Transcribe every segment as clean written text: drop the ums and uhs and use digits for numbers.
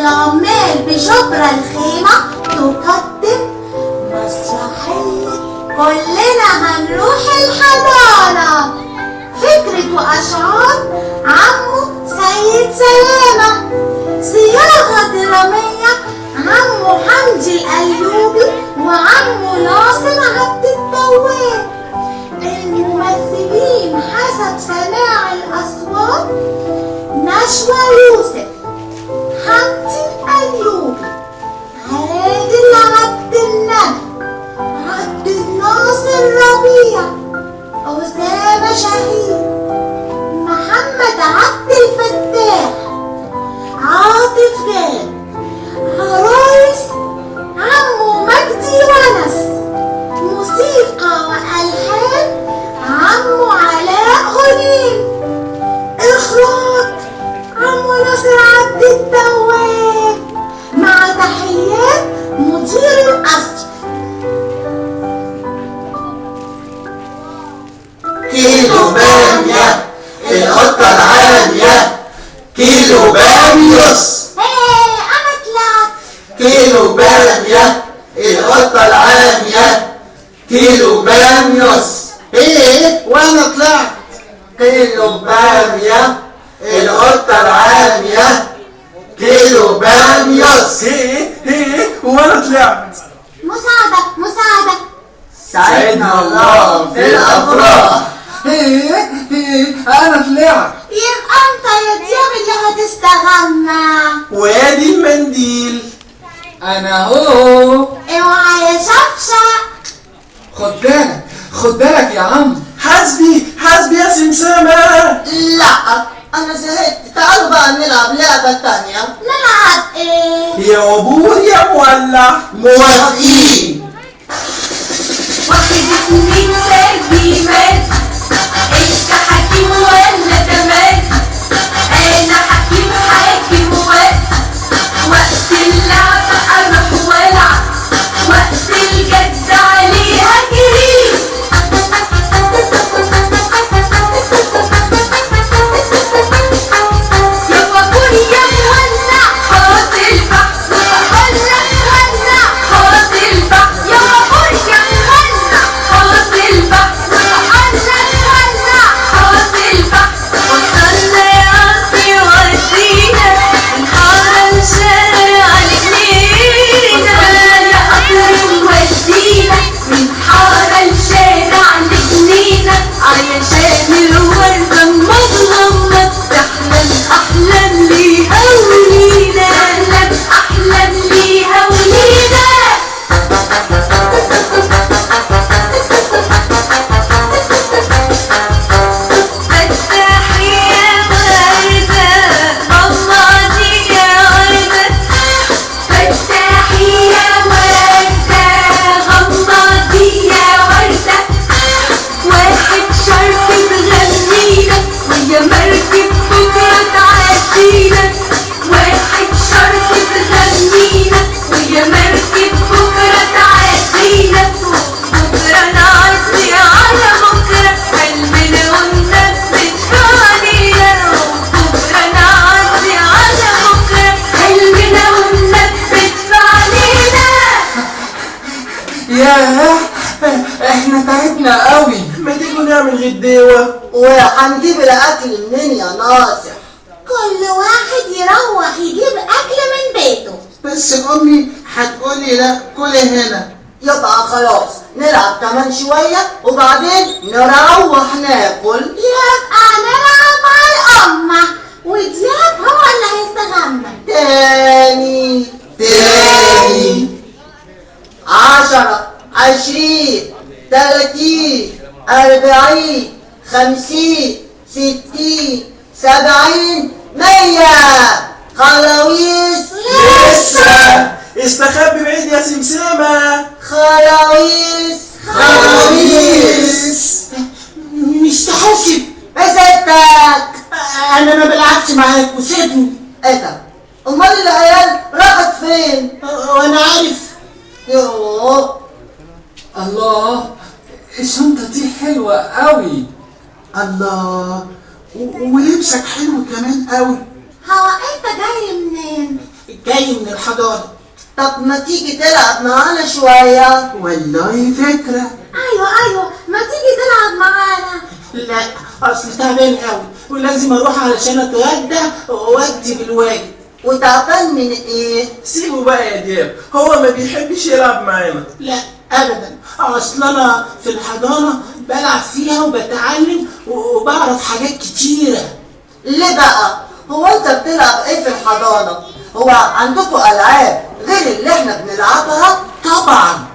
العمال بشبرا الخيمة تقدم مسرحية كلنا هنروح الحضانة، فكرة وأشعار عمو سيد سلامة، صياغة درامية عمو حمدي الأيوبي وعمو ناصر عبد التواب. الممثلين حسب سماع الأصوات: نشوى يوسف، حمدي الأيوبي، عادل عبد النبي، عبد الناصر ربيع، أسامة شهيد، محمد عبد الفتاح، عاطف جاد، عرايس عمو مجدي ونس، موسيقى وألحان عمو علاء غنيم، إخراج عمو ناصر عبد التواب، مع تحيات مدير القصر. كيلو بامية القطة العالية، كيلو باميوس. أنا طلعت. كيلو بامية القطة العالية، كيلو باميوس. وانا طلعت. كيلو بامية القطة العالية، كيلو باميوس. وانا طلعت. مساعدة. سعدنا الله في الأفراح. انا طلعت. يبقى انت يا دياب اللي هتستغنى. وادي المنديل. انا اهو. اوعى يا شفشق. خد بالك يا عم. حاسبي يا سمسامة. لا أنا زهقت، تعالوا بقى نلعب لعبة تانية. نلعب ايه؟ يا عبور يا مولع. موافقين. 1 2 3 مات. انت حكيم ولا تمام؟ انا حكيم وقت اللعب اروح والعب، وقت الجد عليها جري. يا بابور يا مولع حاصل بحث، ولا مولع حاصل بحث. يا بابور يا مولع حاصل بحث، ولا مولع حاصل بحث. وصلنا يا عصي ودينا من حارة لشارع لجنينة. يا قطر ودينا من حارة لشارع لجنينة، علشان الوردة مغمض تحلم أحلام ليها ولينا. تحلم أحلام ليها ولينا. فتحي يا وردة غمضي يا وردة، فتحي يا وردة غمضي يا وردة. واحد شرط تغنينا ويا مركب بكرة تعدينا. واحد شرط تغنينا ويا مركب بكرة تعدينا. بكرة نعدي على بكرة قلبنا ونثبت علينا. بكرة نعدي على بكرة قلبنا ونثبت علينا. ياه، احنا تعبنا قوي. ما تيجوا نعمل غداوة. وهنجيب الأكل منين يا ناصر؟ كل واحد يروح يجيب أكل من بيته. بس أمي هتقولي لا كل هنا. يبقى خلاص نلعب كمان شوية وبعدين نروح ناكل. يبقى نلعب مع الأمة ودياب هو اللي هيستغنى. تاني 10 20 30 40 50 60 70 100. خلاويص لسه. استخبي بعيد يا سمسامة. خلاويص مستحوكب. مسكتك. انا ما بلعبش معاك وسيبني. ايه ده؟ امال العيال راحت فين؟ وانا عارف. يوه الله، الشنطة دي حلوة قوي. الله، ولبسك حلو كمان قوي. هو انت جاي منين؟ جاي الحضانة. طب ما تيجي تلعب معانا شوية؟ والله فكرة. ايوه ما تيجي تلعب معانا. لا، اصل تعبان قوي ولازم اروح علشان اتغدى واكتب الواجب. وتعبان من ايه؟ سيبه بقى يا دياب، هو ما بيحبش يلعب معانا. لا ابدا، اصل انا في الحضانة بلعب فيها وبتعلم وبعرف حاجات كتيرة. ليه بقى؟ هو انت بتلعب ايه في الحضانة؟ هو عندكم العاب غير اللي احنا بنلعبها؟ طبعا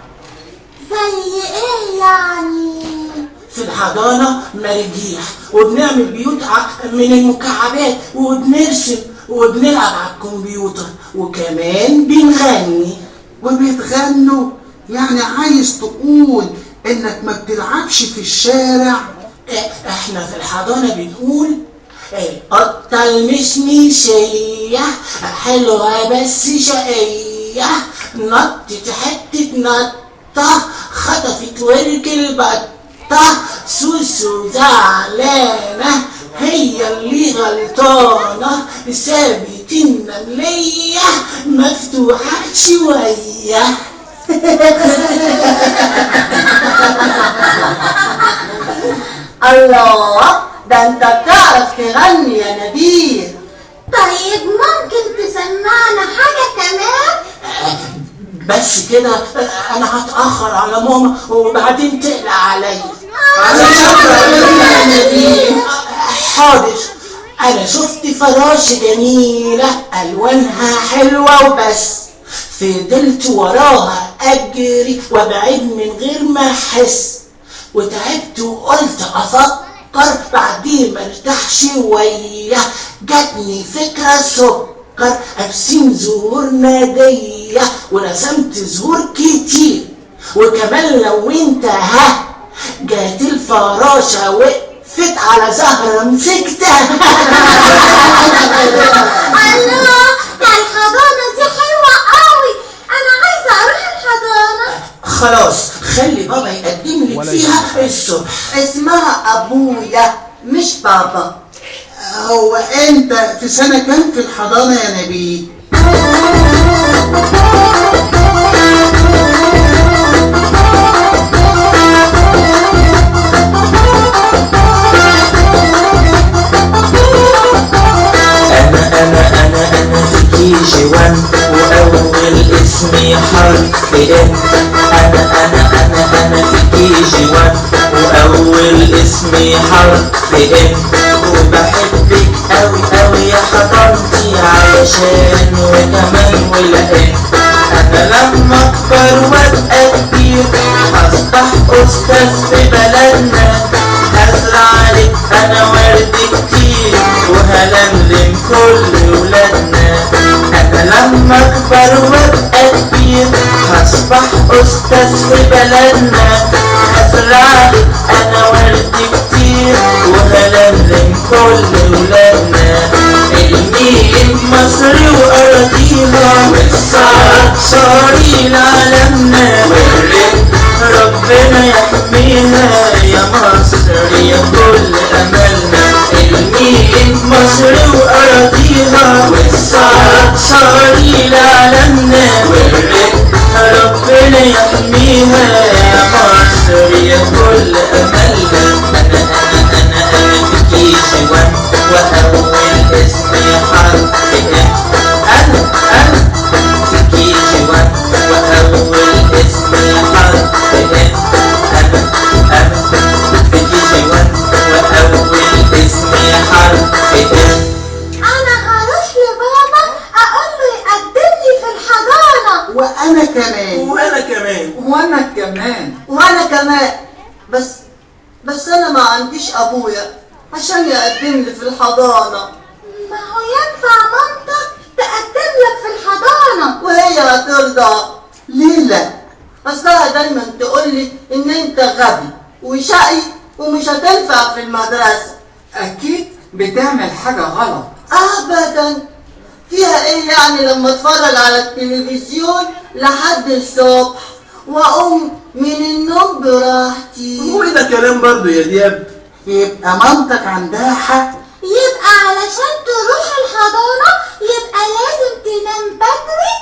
زي ايه يعني؟ في الحضانة مراجيح وبنعمل بيوت من المكعبات وبنرسم وبنلعب على الكمبيوتر وكمان بنغني. وبتغنوا؟ يعني عايز تقول انك ما بتلعبش في الشارع؟ احنا في الحضانة بنقول قطة المشمشية حلوة بس شقية، نطت حتة نطة خطفت ورك البطة، سوسو زعلانة هي اللي غلطانة، سابت النملية مفتوحة شوية. الله، ده انت بتعرف تغني يا نبيل. طيب ممكن تسمعنا حاجة كمان؟ بس كده انا هتأخر على ماما وبعدين تقلق عليا. حاضر. انا شفت فراشة جميلة الوانها حلوة وبس، فضلت وراها اجري وابعد من غير ما احس، وتعبت وقلت افكر بعدين مرتاح شوية، جاتني فكرة سكر ارسم زهور نادية ورسمت زهور كتير، وكمان لونتها، جات الفراشة وقفت على زهرة مسكتها. الله، ده الحضانة دي حلوة قوي، انا عايزة اروح الحضانة. خلاص خلي بابا يقدم لك فيها الصبح. اسمها ابويا مش بابا. هو انت في سنة كام في الحضانة يا نبيل؟ أنا في كيجي وان وأول اسمي حرف إن. أنا في كيجي وان وأول اسمي حرف إن، وبحبك أوي أوي يا حضرتي عشان وكمان ولأن أنا لما أكبر وأبقى كبير هصبح أستاذ في بلدنا، هزرع لك أنا ورد كتير وهلملم كل ولادنا. أنا لما أكبر وأبقى كبير هصبح أستاذ في بلدنا، هزرع لك أنا ورد كتير وهلملم كل ولادنا. النيل مصري وأراضينا والصعب صاري لعالمنا، والرب ربنا يحميها يا مصر يا كل أملنا. النيل مصري وأراضينا والصعب صاري لعالمنا، والرب ربنا يحميها يا مصر يا كل أملنا. أنا في كيجي وان وأول اسمي حرف إن. أنا في كيجي وان وأول اسمي حرف إن. أنا في كيجي وان وأول اسمي حرف إن. انا هروح لبابا اقول له يقدم لي في الحضانة. وانا كمان. وانا كمان. وانا كمان. وانا كمان. بس انا ما عنديش ابويا عشان يقدم لي في الحضانة. ما هو ينفع مامتك تقدم لك في الحضانة؟ وهي هترضى؟ ليه لا؟ اصلها دايما تقولي ان انت غبي وشقي ومش هتنفع في المدرسة. اكيد بتعمل حاجة غلط. ابدا، فيها ايه يعني لما اتفرج على التلفزيون لحد الصبح واقوم من النوم براحتي؟ هو ده كلام برضو يا دياب؟ يبقى مامتك عندها حق. يبقى علشان تروح الحضانة يبقى لازم تنام بدري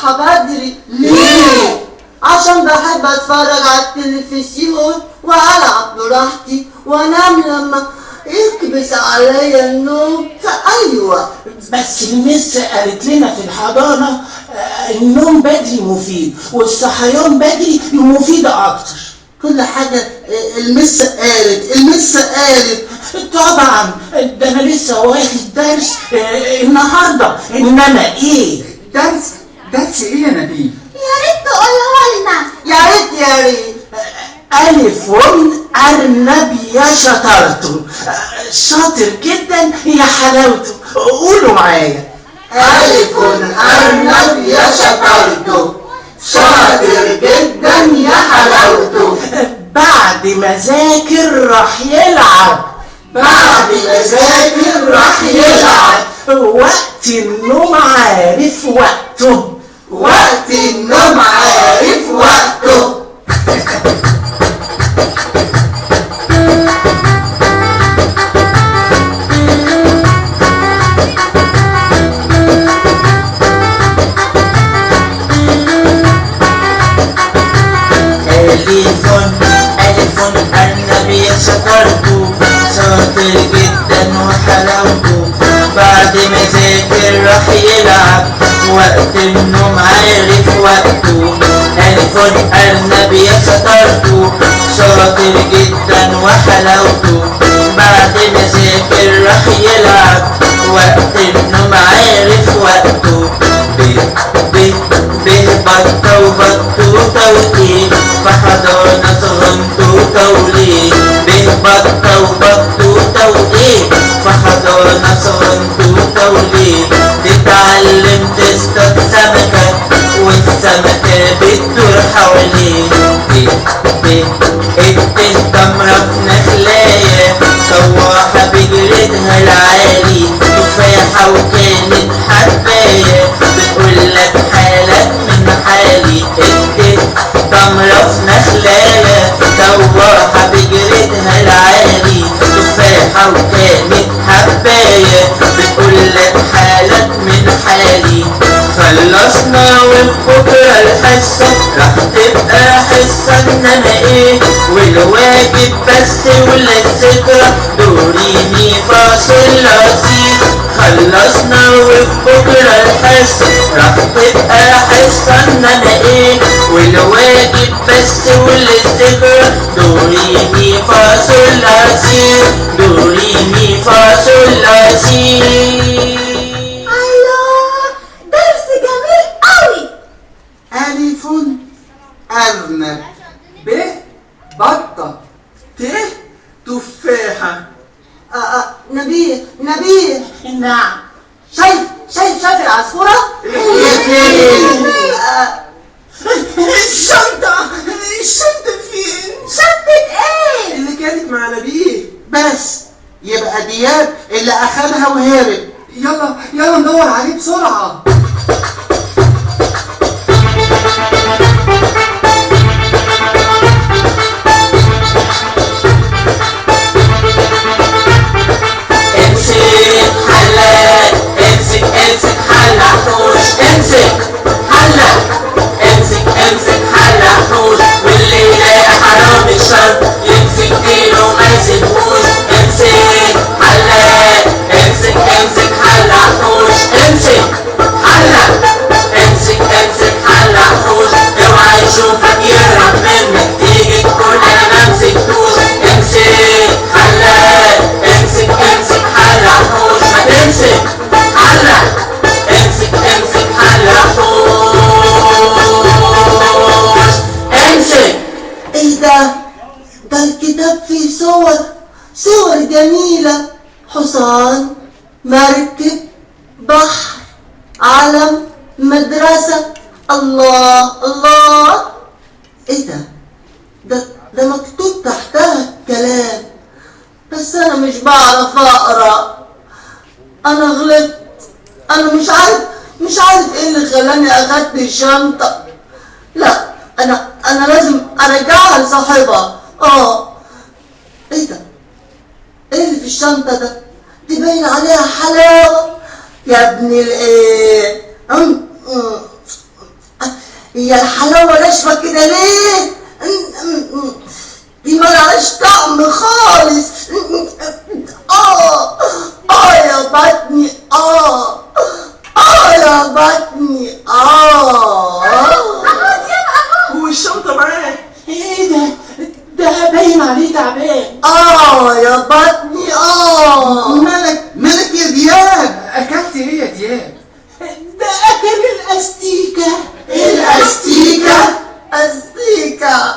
اصحى بدري. ليه؟ عشان بحب اتفرج على التلفزيون والعب براحتي وانام لما يكبس عليا النوم. فايوه بس المس قالت لنا في الحضانة النوم بدري مفيد والصحيان بدري مفيد اكتر. كل حاجة المس قالت. طبعا ده انا لسه واخد درس النهارده. انما ايه؟ درس ايه يا نبيل؟ يا ريت تقولها لنا. يا ريت. ألف أرنب يا شطارته. شاطر جدا يا حلاوته. قولوا معايا. ألف أرنب يا شطارته، شاطر جدا يا حلاوته. بعد ما ذاكر راح يلعب. راح يلعب. وقت النوم عارف وقته. وقت النوم عارف وقته. ألف أرنب يا شطارته، شاطر جدا وحلاوته. بعد ما ذاكر راح يلعب، وقت النوم عارف وقته. ألف أرنب يا شطارته، شاطر جدا وحلاوته. بعد ما ذاكر راح يلعب، وقت النوم عارف وقته. بطة وبطوطة وإيه، في حضانة صغنطوطة وليه. بطة وبطوطة وإيه، في حضانة صغنطوطة وليه. تتعلم تصطاد سمكة والسمكة بتدور حواليه. اتن تمرة في نخلاية، سواحة بجلدها العالي. تفاحة وكانت حباية، بتقولك حالك من حالي. تمرة في نخلاية، سواحة بجلدها العالي. تفاحة وكانت حباية، بتقولك حالك من حالي. خلصنا وبكرة الحصة راح تبقى حصة انما ايه، والواجب بس ولا الذكرى دوري مي فا صول لا سي. خلصنا وبكرة الحصة راح تبقى حصة انما ايه، والواجب بس ولا الذكرى دوري مي فا صول لا سي. دوري مي فا صول لا سي. درس جميل قوي. ألف أرنب. بطة. تفاحة. نبيل نعم. شايف العصفورة؟ الشنطة فين؟ شنطة ايه؟ اللي كانت مع نبيل. بس يبقى دياب اللي أخدها وهرب. يلا ندور عليه بسرعة. امسك حلق، امسك حلق حوش. امسك حلق، امسك حلق حوش. واللي يلاقي حرام الشر يمسك ديله ما يسيبهوش. امسك حلق، امسك حلق حوش. امسك حلق، امسك حلق حوش. اوعى يشوفك يهرب منك تيجي تقول انا ما مسكتوش. امسك حلق، امسك حلق حوش. ما تمسك حلق، امسك حلق حوش. امسك. ايه ده الكتاب فيه صور جميلة. حصان، مركب، بحر، علم، مدرسة. الله. ايه ده مكتوب تحتها كلام، بس انا مش بعرف اقرا. انا غلطت. انا مش عارف ايه اللي خلاني اخدت الشنطة. لا انا لازم ارجعها لصاحبها. ايه اللي في الشنطة ده؟ دي باين عليها حلاوة يا ابن الايه. هي الحلاوة ناشفة كده ليه؟ دي ملهاش طعم خالص. يا بطني، يا بطني. والشنطة معاه. ايه ده باين عليه تعبان. يا بطني. مالك يا دياب؟ أكلت إيه يا دياب؟ ده اكل الاستيكة. الأستيكة؟ أستيكة؟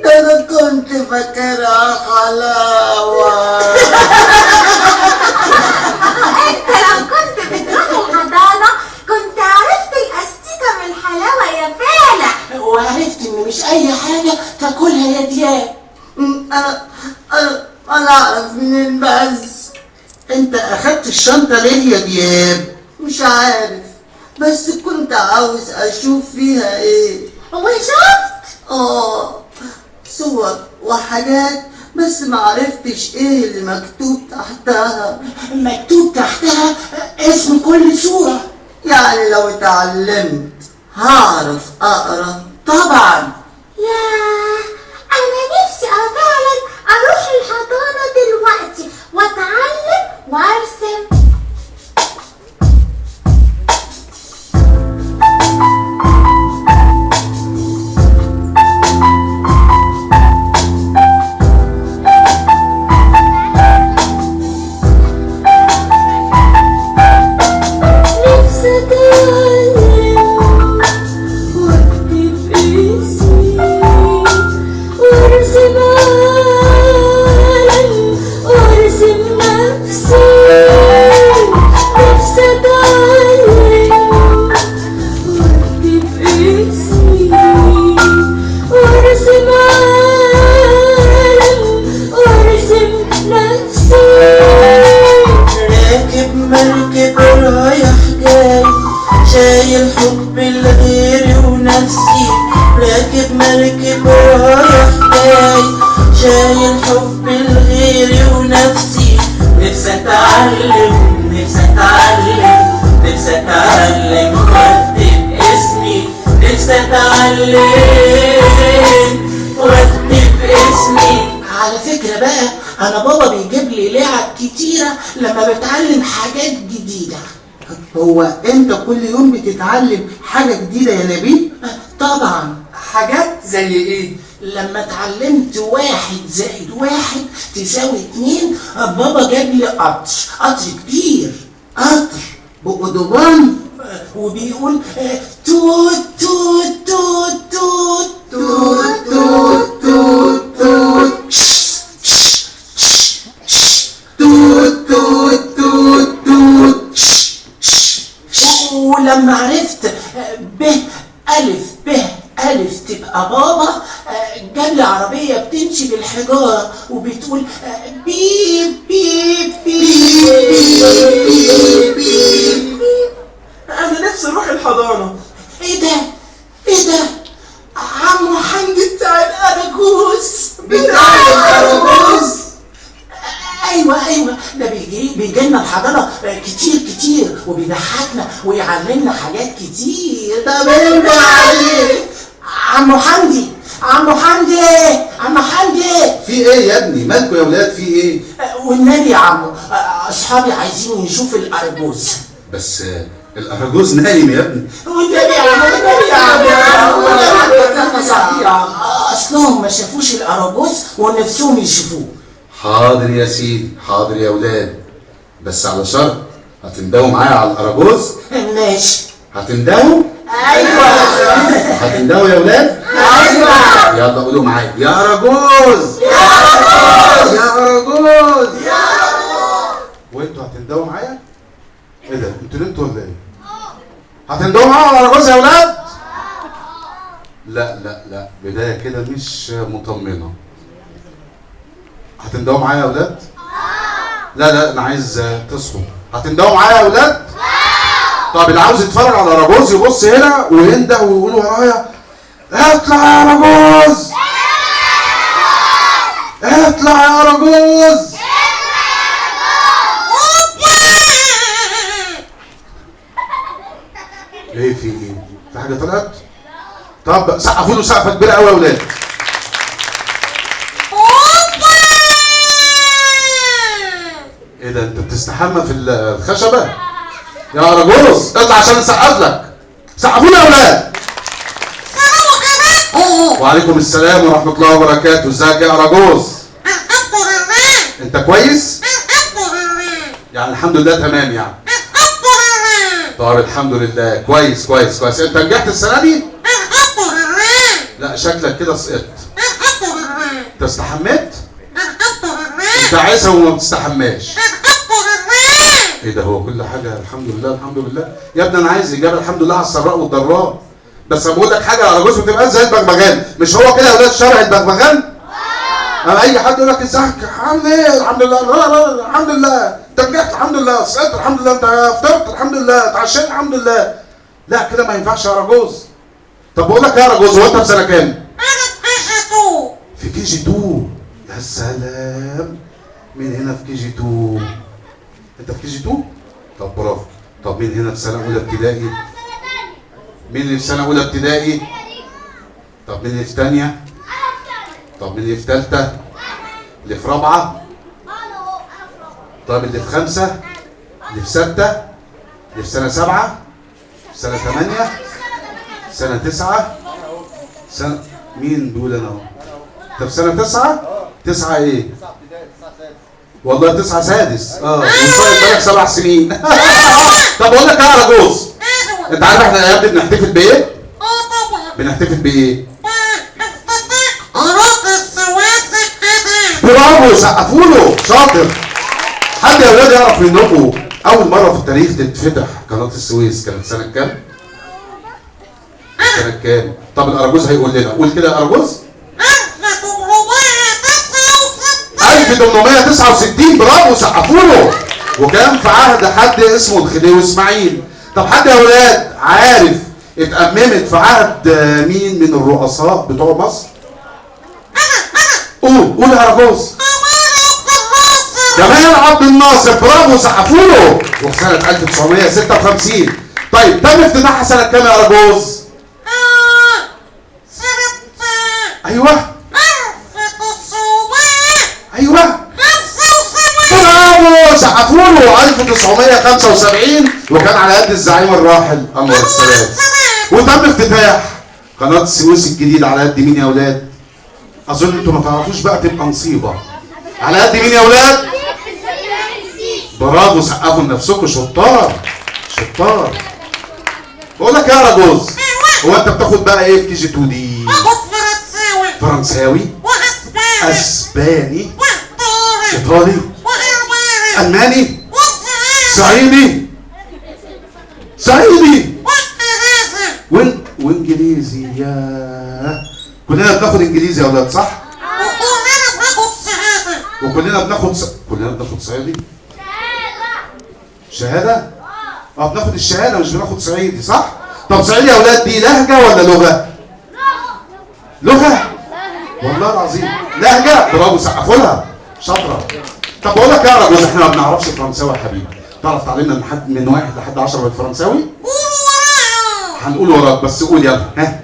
ده أنا كنت فاكرها حلاوة. انت لو كنت بتروح الحضانة كنت عرفت الاستيكة من الحلاوة يا فالح. وعرفت ان مش اي حاجة تاكلها يا دياب. أنا أعرف منين بس؟ انت اخدت الشنطة ليه يا دياب؟ مش عارف، بس كنت عاوز أشوف فيها إيه. وشفت؟ صور وحاجات، بس معرفتش إيه اللي مكتوب تحتها. مكتوب تحتها اسم كل صورة. يعني لو اتعلمت هعرف أقرأ؟ طبعا. ياه، أنا نفسي فعلا أروح الحضانة دلوقتي وأتعلم وأرسم. مركب رايح جاي شايل حب الغير ونفسي. راكب مركب رايح جاي شايل حب الغير ونفسي. نفسي اتعلم نفسي اتعلم نفسي اتعلم واكتب اسمي. نفسي اتعلم واكتب اسمي. على فكرة بقى انا بابا بيجيب لي لعب كتيرة لما بتعلم حاجات جديدة. هو انت كل يوم بتتعلم حاجة جديدة يا نبيل؟ طبعا. حاجات زي إيه؟ لما اتعلمت 1+1=2 بابا جاب لي قطر كبير. قطر بقدوان وبيقول توت توت توت توت توت توت توت توت توت توت توت توت. ولما عرفت ب ألف تبقى بابا جاب لي عربية بتمشي بالحجارة وبتقول بيب بيب بيب. أنا نفسي أروح الحضانة. إيه ده؟ عمو حمدي بتاع الأراجوز. ايوه ده بيجي لنا الحضانه كتير وبيضحكنا ويعلمنا حاجات كتير. طب انت عليك عمو حمدي في ايه يا ابني؟ مالكوا يا ولاد في ايه؟ والنبي يا عمو اصحابي عايزين يشوفوا الأرجوز. بس الأراجوز نايم يا ابني. والنبي يا عمو اصلهم ما شافوش الأرجوز ونفسهم يشوفوه. حاضر يا سيدي، حاضر يا ولاد، بس على شرط هتندهوا معايا على الأراجوز. ماشي. هتندهوا؟ ايوه. هتندهوا يا ولاد؟ ايوه. يلا قولوا معايا يا أراجوز يا أراجوز. وانتوا هتندهوا معايا؟ ايه ده؟ انتوا نمتوا ولا ايه؟ هتندهوا معايا على الأراجوز يا ولاد؟ لا بداية كده مش مطمنة. هتندهوا معايا يا ولاد؟ لا انا عايز تصحوا. هتندهوا معايا يا ولاد؟ طب اللي عاوز يتفرج على أراجوز يبص هنا وينده ويقول ورايا اطلع يا أراجوز، اطلع يا أراجوز. ايه في ايه؟ في حاجة طلعت؟ طب سقفوا له سقفه كبيره قوي يا اولاد. ايه ده انت بتستحمى في الخشبه؟ يا رجوز اطلع عشان نسقف لك. سقفوا له يا اولاد. وعليكم السلام ورحمه الله وبركاته. ازيك يا رجوز؟ انت كويس؟ يعني الحمد لله تمام يعني. طيب الحمد لله كويس كويس كويس. انت نجحت السنه دي؟ لا شكلك كده سقطت. انت استحميت؟ انت عايزها وما بتستحماش. ايه ده هو كل حاجه الحمد لله الحمد لله. يا ابني انا عايز اجابه الحمد لله على السراء والضراء. بس بقول لك حاجه يا رجوز ما تبقاش زي البغبغان. مش هو كده يا اولاد شرع البغبغان؟ اما اي حد يقول لك ازيك عامل ايه؟ الحمد لله. لا لا الحمد لله. انت نجحت الحمد لله. سقطت الحمد لله. انت فطرت الحمد لله. اتعشيت الحمد لله. لا كده ما ينفعش يا رجوز. طب بقول لك يا رجوز هو انت في سنه كام؟ في كي جي 2. يا سلام. مين هنا في كي جي 2؟ انت في كي جي 2؟ طب برافو. طب مين هنا في سنه اولى ابتدائي؟ مين اللي في سنه اولى ابتدائي؟ طب مين اللي في ثانيه؟ طب مين اللي في ثالثه؟ اللي في رابعه؟ طب اللي في خمسه؟ اللي في سته؟ اللي في سنه سبعه؟ في سنه 8؟ سنه 9؟ سنه مين دول انا اهو؟ انت في سنه 9؟ 9 ايه؟ والله 9 سادس. وصاير بالك 7 سنين. طب اقول لك يا رجوز انت عارف احنا يا ابني بنحتفل بايه؟ بنحتفل بايه؟ برافو سقفوا له شاطر. حد يا اولاد يعرف منكم اول مره في التاريخ تتفتح قناه السويس كانت سنه كام؟ سنه كام؟ طب الارجوز هيقول لنا. قول كده يا ارجوز. 1869. برافو سقفوا له. وكان في عهد حد اسمه الخديوي اسماعيل. طب حد يا اولاد عارف اتأممت في عهد مين من الرؤساء بتوع مصر؟ قول يا رجوز. جمال عبد الناصر. برافو سقفوا له. وفي سنة 1956. طيب تم افتتاحها سنة كام يا رجوز؟ ايوه ايوه برافو سقفوا له. 1975 وكان على يد الزعيم الراحل انور السادات. وتم افتتاح قناة السويس الجديدة على يد مين يا اولاد؟ اظن انتوا ما تعرفوش بقى تبقى مصيبة. على يد مين يا اولاد؟ برافو سقفوا لنفسكم شطار شطار. بقول لك يا رجوز هو انت بتاخد بقى ايه في كي جي 2 دي؟ فرنساوي اسباني ايطالي الماني صعيدي وانجليزي. يا كلنا بناخد انجليزي يا اولاد صح؟ وكلنا بناخد صعيدي. شهاده؟ بناخد الشهاده مش بناخد صعيدي صح؟ طب صعيدي يا اولاد دي لهجه ولا لغه؟ لغه والله العظيم لهجه. برافو سقفوا لها شاطره. طب بقول لك يا رجل احنا ما بنعرفش فرنساوي يا حبيبي. تعرف تعلمنا من 1 لحد 10 بالفرنساوي؟ هنقول وراك بس قول يلا. ها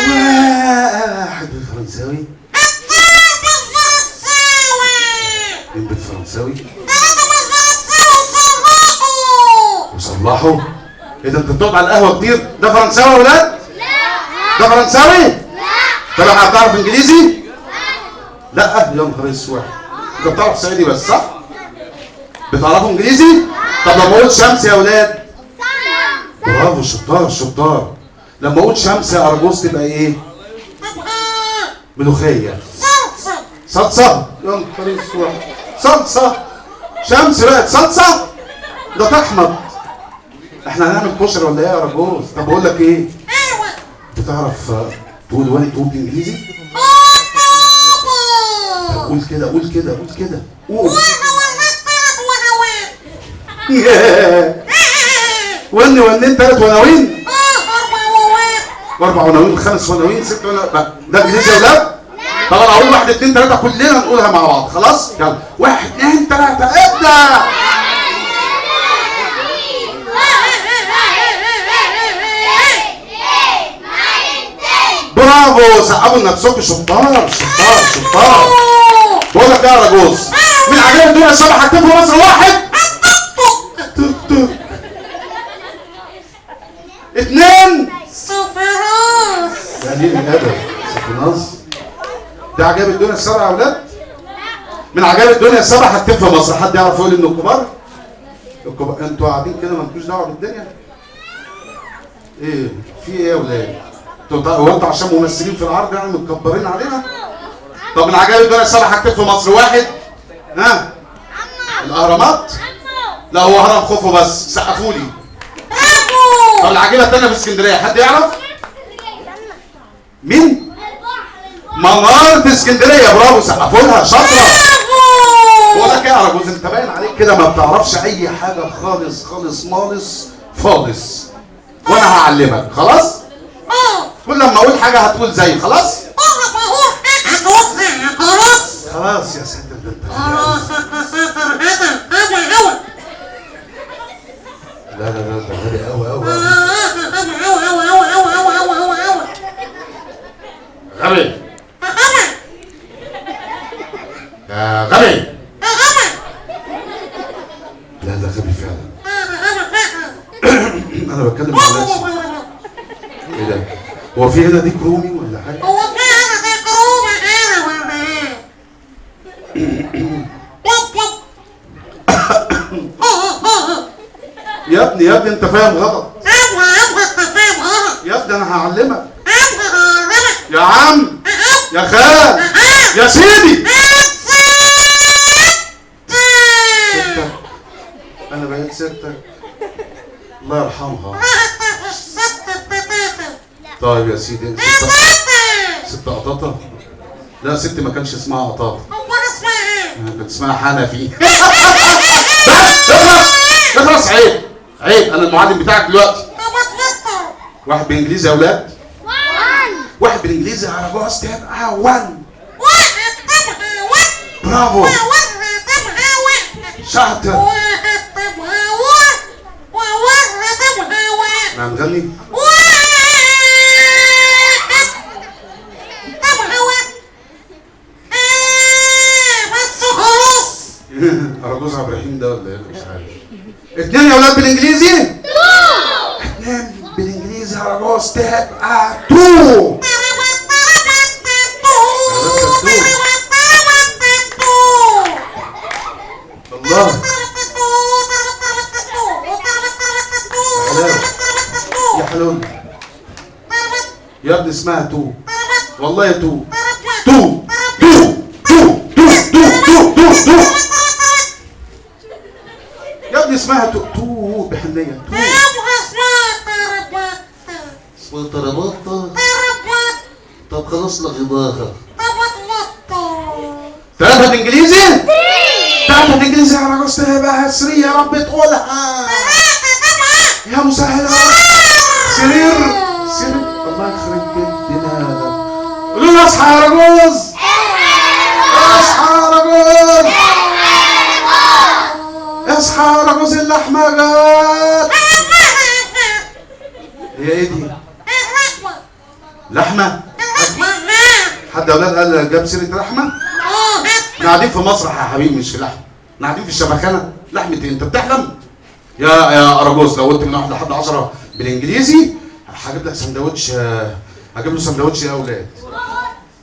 واحد بالفرنساوي. مين بالفرنساوي؟ وصلحوا. ايه ده انت بتقعد على القهوه كتير؟ ده فرنساوي يا ولاد؟ ده فرنساوي؟ لا. طب هتعرف انجليزي؟ لا. يا نهار اسود. انت بتعرف صعيدي بس صح؟ بتعرفوا انجليزي؟ طب لما اقول شمس يا ولاد؟ برافو شطار. لما اقول شمس يا ارجوز تبقى ايه؟ ملوخيه. صلصه. يا نهار اسود. صلصه. شمس بقت صلصه؟ ده تحمض. احنا هنعمل كشري ولا ايه يا رجوز؟ طب اقول لك ايه؟ بتعرف تقول وان تو بالانجليزي؟ طب قول كده قول. ونين 3 وناوين؟ 4 وناوين 5 وناوين 6 وناوين. ده انجليزي يا ولاد؟ طب انا اقول 1 2 3 كلنا نقولها مع بعض خلاص؟ يلا 1 2 3 ابدا. برافو، سقفوا لنفسكم، شطار شطار شطار. بقول لك ايه يا رجوز، من عجائب الدنيا السبع حاجتين في مصر، واحد توك توك، اتنين قليل الادب سفناز. دي عجائب الدنيا السبع يا اولاد. من عجائب الدنيا السبع حاجتين في مصر، حد يعرف يقول انه الكبار؟ انتوا قاعدين كده مالكوش دعوه بالدنيا؟ ايه في ايه يا اولاد؟ هو انتوا عشان ممثلين في العرض يعني متكبرين علينا؟ طب من عجائب الدنيا السبع حاجتين في مصر، واحد ها الاهرامات. لا هو هرم خوفو بس، سقفوا لي. طب العجيبه الثانيه في اسكندريه، حد يعرف؟ مين؟ منارة اسكندريه، برافو، سقفوا لها، شاطره. بقول لك ايه يا رجوز، انت باين عليك كده ما بتعرفش اي حاجه خالص خالص مالص خالص، وانا هعلمك خلاص؟ كل لما اقول حاجه هتقول زي، خلاص؟ خلاص يا سيدي انت. لا لا لا ده غالي قوي قوي غبي يا غبي. لا ده غبي فعلا. انا بتكلم على نفسي. ايه ده؟ هو في هنا ديك رومي ولا حاجه؟ يا ابني انت فاهم غلط. يا ابني انا هعلمك. يا عم يا خال يا سيدي. ستك، انا بقيت ستك، الله يرحمها. طيب يا سيدي، ست قطاطة. لا ست ما كانش اسمها قطاطة، كانت اسمها حنفي. بس اخلص، عيب عيب، انا المعلم بتاعك دلوقتي. واحد بالانجليزي يا اولاد، واحد بالانجليزي على جوز تبقى 1. برافو شاطر. احنا هنغني. أرجوز عبد الرحيم ده ولا ايه؟ مش عارف. اتنين يا ولاد بالانجليزي؟ اتنين بالانجليزي على جوز تبقى 2. الله يا حلول يا ابني، اسمها 2 والله، يا 2 2 2 2 2 2 2 يا ابني، اسمها 2 بحنية 2. اسمها طربطة. طب خلاص لغيناها. 3 بالانجليزي؟ 3 بالانجليزي على جوز تبقى 3 يا رب تقولها يا مسهل. سرير الله يخرب بيتنا. قولوا له اصحى يا رجوز، اصحى يا رجوز، اصحى يا رجوز، اللحمه جت. هي ايه دي؟ لحمه؟ حد يا اولاد قال جاب سيره لحمه؟ احنا قاعدين في مسرح يا حبيبي، مش في لحمه، احنا قاعدين في الشبكانه. لحمه ايه؟ انت بتحلم يا ارجوز؟ لو قلت من 1 لحد 10 بالانجليزي هجيب لك سندوتش، هجيب له سندوتش يا اولاد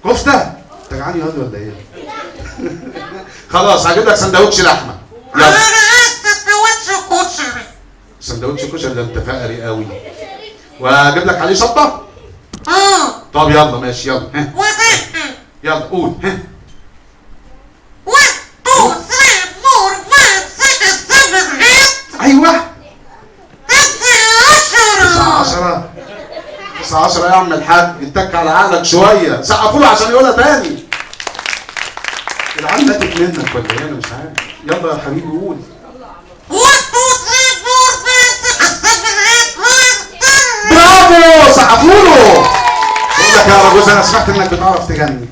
كفته. انت جعان يا ولا ايه؟ خلاص هجيب لك سندوتش لحمه. يلا سندوتش كشري. ده انت فقري قوي. وهجيب لك عليه شطه. طب يلا ماشي، يلا ها يلا قول ها. 1 2 3 4 5 6 7 8. ايوه 10. 10 يا عم الحاج، اتك على عقلك شويه. سقفوا له عشان يقولها تاني. العيال ماتت منك ولا ايه؟ انا مش عارف. يلا يا حبيبي قول. 1 2 3 4 5 6 7 8. برافو، سقفوا له. بقول لك يا رجوز، انا سمعت انك بتعرف تغني.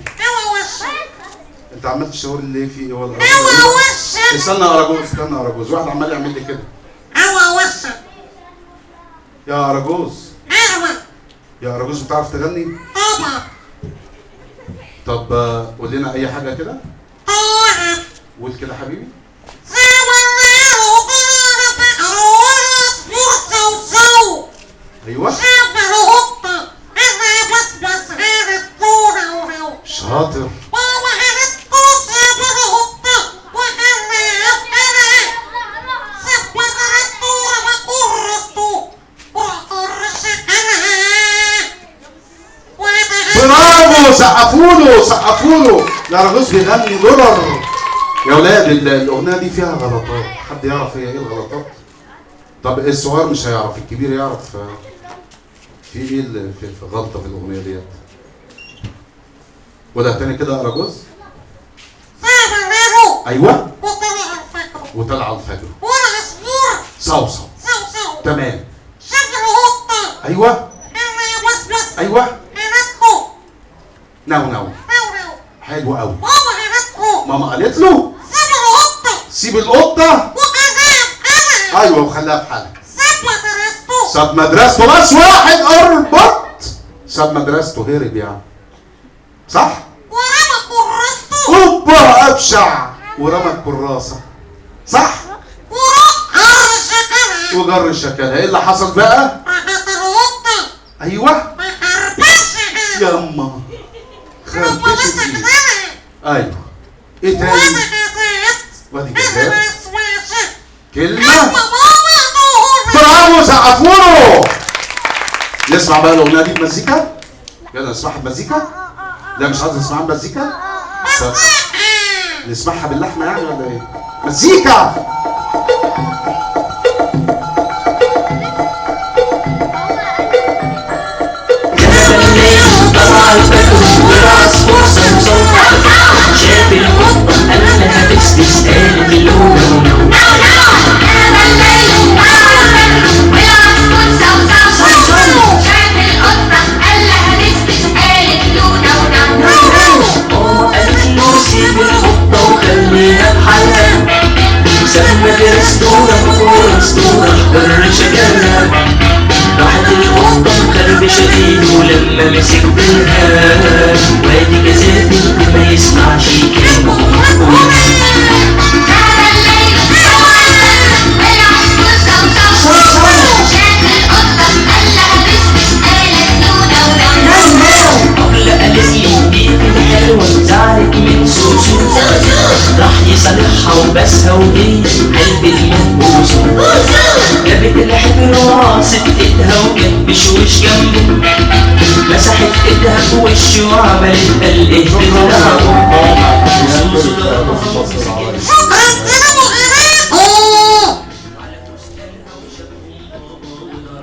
انت عمال تشاور ليه؟ في ايه ولا استنى يا رجوز، استنى يا رجوز، واحد عمال يعمل لي كده. يا رجوز، يا رجوز بتعرف تغني؟ طب قول لنا اي حاجه كده. قول كده حبيبي. ايوه شاطر. برافو، سقفوله سقفوله. لا رغوز بيغني درر. يا ولاد الاغنيه دي فيها غلطات، حد يعرف هي ايه الغلطات؟ طب الصغير مش هيعرف، الكبير يعرف في ايه اللي في غلطه في الاغنيه ديت. وده تاني كده يا رجوز. ايوه وطلع الفجر صوصو. تمام. ايوه ايوه نو حلو قوي. ماما قالت له سيب القطه. ايوه وخليها في حالها. ساب مدرسته. بس واحد اربط. ساب مدرسته هرب يعني، صح؟ اوبا ابشع ورمى الكراسه، صح؟ وجر الشكالة. ايه اللي حصل بقى؟ ايوه ياما خربشت فيه. ايوه ايه تاني؟ وادي جزاء كلمة. برافو سقفوله. نسمع بقى الاغنية دي بمزيكا. يلا نسمعها بمزيكا. لا مش عايز نسمعها بمزيكا. طب نسمعها باللحمة يعني ولا ايه؟ مزيكا. شاف القطة قال لها بس تستاهل اللون. ماما قالت له سيب القطة وخليها بحالها. ساب مدرسته ورمى كراسته جر شجرها. راحت القطة مخربشة ايده ولما مسك ديلها. وادي جزاء اللي ما يسمعش كلمة. قبل قالت لي بيتي حلوة زعلت من سوسو. راح يصالحها وبسها وهي قلب المنبوس. جابت الحبر وراست ايدها وجت بشوش جنبه. مسحت ايدها في وشه وعملت قلقه.